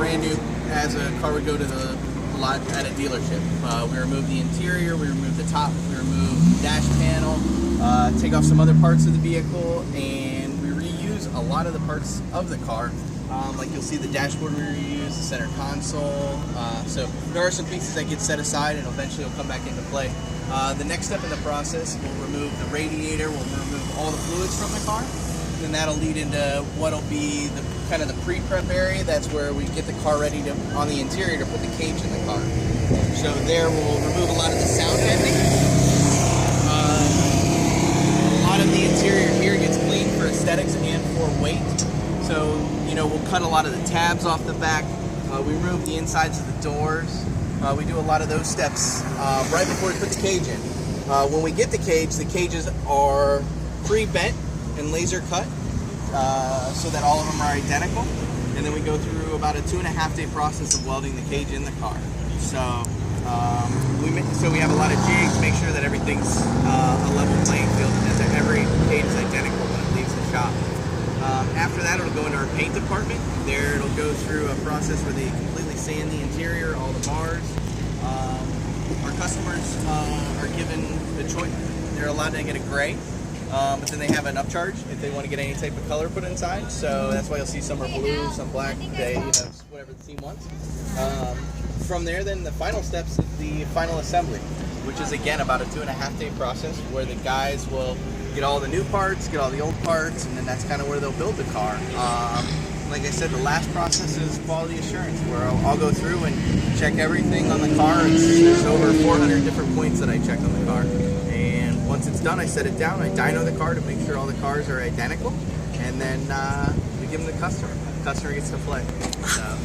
brand new as a car would go to the lot at a dealership. We remove the interior, we remove the top, we remove the dash panel, take off some other parts of the vehicle, and we reuse a lot of the parts of the car. Like you'll see the dashboard we reuse, the center console. So there are some pieces that get set aside and eventually will come back into play. The next step in the process, we'll remove the radiator, we'll remove all the fluids from the car. And that'll lead into what'll be the kind of the pre-prep area. That's where we get the car ready to, on the interior, to put the cage in the car. So there we'll remove a lot of the sound venting. A lot of the interior here gets cleaned for aesthetics and for weight. So, you know, we'll cut a lot of the tabs off the back. We remove the insides of the doors. We do a lot of those steps right before we put the cage in. When we get the cages are pre-bent and laser cut so that all of them are identical, and then we go through about a 2.5 day process of welding the cage in the car. So we have a lot of jigs, make sure that everything's a level playing field and that every cage is identical when it leaves the shop. After that, it'll go into our paint department. There it'll go through a process where they completely sand the interior, all the bars. Our customers are given the choice. They're allowed to get a gray. But then they have an upcharge if they want to get any type of color put inside. So that's why you'll see some are blue, some black, whatever the team wants. From there, then the final steps is the final assembly, which is again about a 2.5 day process where the guys will get all the new parts, get all the old parts, and then that's kind of where they'll build the car. Like I said, the last process is quality assurance, where I'll go through and check everything on the car. There's over 400 different points that I check on the car. Once it's done, I set it down, I dyno the car to make sure all the cars are identical, and then we give them to the customer. The customer gets to play. So.